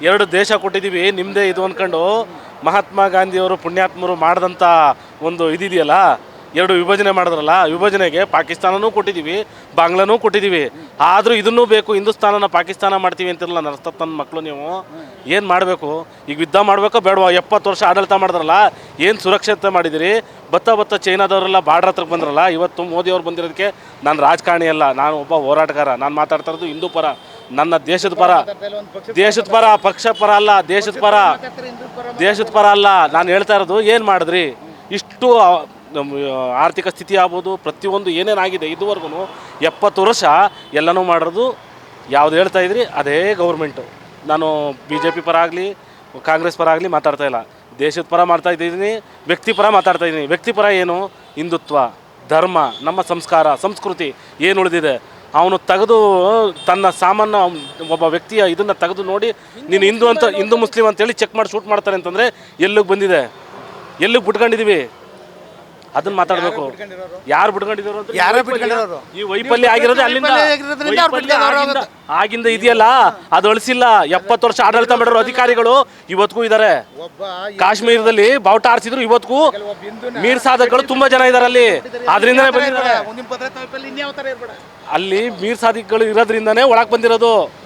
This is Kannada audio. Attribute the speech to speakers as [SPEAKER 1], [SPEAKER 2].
[SPEAKER 1] ಎರಡು ದೇಶ ಕೊಟ್ಟಿದ್ದೀವಿ ನಿಮ್ಮದೇ ಇದು ಅಂದ್ಕೊಂಡು ಮಹಾತ್ಮ ಗಾಂಧಿಯವರು ಪುಣ್ಯಾತ್ಮರು ಮಾಡಿದಂಥ ಒಂದು ಇದಿದೆಯಲ್ಲ, ಎರಡು ವಿಭಜನೆ ಮಾಡಿದ್ರಲ್ಲ, ವಿಭಜನೆಗೆ ಪಾಕಿಸ್ತಾನನೂ ಕೊಟ್ಟಿದ್ದೀವಿ, ಬಾಂಗ್ಲಾನೂ ಕೊಟ್ಟಿದ್ದೀವಿ. ಆದರೂ ಇದನ್ನೂ ಬೇಕು, ಹಿಂದೂಸ್ತಾನನ ಪಾಕಿಸ್ತಾನ ಮಾಡ್ತೀವಿ ಅಂತಿರಲ್ಲ ನನ್ನ ಮಕ್ಕಳು. ನೀವು ಏನು ಮಾಡಬೇಕು ಈಗ? ಯುದ್ಧ ಮಾಡಬೇಕೋ ಬೇಡವಾ? 70 ವರ್ಷ ಆಡಳಿತ ಮಾಡಿದ್ರಲ್ಲ, ಏನು ಸುರಕ್ಷತೆ ಮಾಡಿದಿರಿ? ಬತ್ತ ಚೈನಾದವರೆಲ್ಲ ಬಾರ್ಡ್ರ್ ಹತ್ರಕ್ಕೆ ಬಂದ್ರಲ್ಲ. ಇವತ್ತು ಮೋದಿಯವ್ರು ಬಂದಿರೋದಕ್ಕೆ ನಾನು ರಾಜಕಾರಣಿ ಅಲ್ಲ, ನಾನು ಒಬ್ಬ ಹೋರಾಟಗಾರ. ನಾನು ಮಾತಾಡ್ತಾ ಇರೋದು ಹಿಂದೂ ಪರ, ನನ್ನ ದೇಶದ ಪರ. ದೇಶದ ಪರ, ಪಕ್ಷ ಪರ ಅಲ್ಲ, ದೇಶದ ಪರ ಅಲ್ಲ. ನಾನು ಹೇಳ್ತಾ ಇರೋದು ಏನು ಮಾಡಿದ್ರಿ? ಇಷ್ಟು ಆರ್ಥಿಕ ಸ್ಥಿತಿ ಆಗ್ಬೋದು, ಪ್ರತಿಯೊಂದು ಏನೇನಾಗಿದೆ ಇದುವರೆಗೂ 70 ವರ್ಷ ಎಲ್ಲನೂ ಮಾಡಿರೋದು ಯಾವುದು ಹೇಳ್ತಾ ಇದ್ರಿ ಅದೇ ಗೌರ್ಮೆಂಟು. ನಾನು BJP ಪರ ಆಗಲಿ ಕಾಂಗ್ರೆಸ್ ಪರ ಆಗಲಿ ಮಾತಾಡ್ತಾ ಇಲ್ಲ, ದೇಶದ ಪರ ಮಾಡ್ತಾ ಇದ್ದೀನಿ, ವ್ಯಕ್ತಿ ಪರ ಮಾತಾಡ್ತಾ ಇದ್ದೀನಿ. ವ್ಯಕ್ತಿ ಪರ ಏನು? ಹಿಂದುತ್ವ, ಧರ್ಮ, ನಮ್ಮ ಸಂಸ್ಕಾರ, ಸಂಸ್ಕೃತಿ ಏನು ಉಳಿದಿದೆ ಅವನು ತೆಗೆದು ತನ್ನ ಸಾಮಾನ್ಯ ಒಬ್ಬ ವ್ಯಕ್ತಿಯ ಇದನ್ನು ತೆಗೆದು ನೋಡಿ ನೀನು ಹಿಂದೂ ಮುಸ್ಲಿಂ ಅಂತೇಳಿ ಚೆಕ್ ಮಾಡಿ ಶೂಟ್ ಮಾಡ್ತಾರೆ ಅಂತಂದರೆ ಎಲ್ಲಿಗೆ ಬಂದಿದೆ? ಎಲ್ಲಿಗೆ ಬಿಟ್ಕೊಂಡಿದ್ದೀವಿ? ಅದನ್ನ ಮಾತಾಡಬೇಕು. ಯಾರು ಬಿಟ್ಕೊಂಡಿದ್ರು ಅಂತ ಈ ವೈಫಲ್ಯ ಆಗಿರೋದು ಅಲ್ಲಿಂದ ಆಗಿಂದ ಇದೆಯಲ್ಲ, ಅದು ಅಳಿಸಿಲ್ಲ. 70 ವರ್ಷ ಆಡಳಿತ ಮಾಡಿರೋ ಅಧಿಕಾರಿಗಳು ಇವತ್ತಿಗೂ ಇದ್ದಾರೆ. ಕಾಶ್ಮೀರದಲ್ಲಿ ಬಾವುಟ ಆರಿಸಿದ್ರು, ಇವತ್ತಿಗೂ ಮೀರ್ ಸಾಧಕಗಳು ತುಂಬಾ ಜನ ಇದ್ದಾರೆ ಅಲ್ಲಿ. ಅದರಿಂದನೇ ಬಂದಿದ್ದಾರೆ ಅಲ್ಲಿ. ಮೀರ್ ಸಾಧಿಕ್ಗಳು ಇರೋದ್ರಿಂದನೇ ಒಳಗೆ ಬಂದಿರೋದು.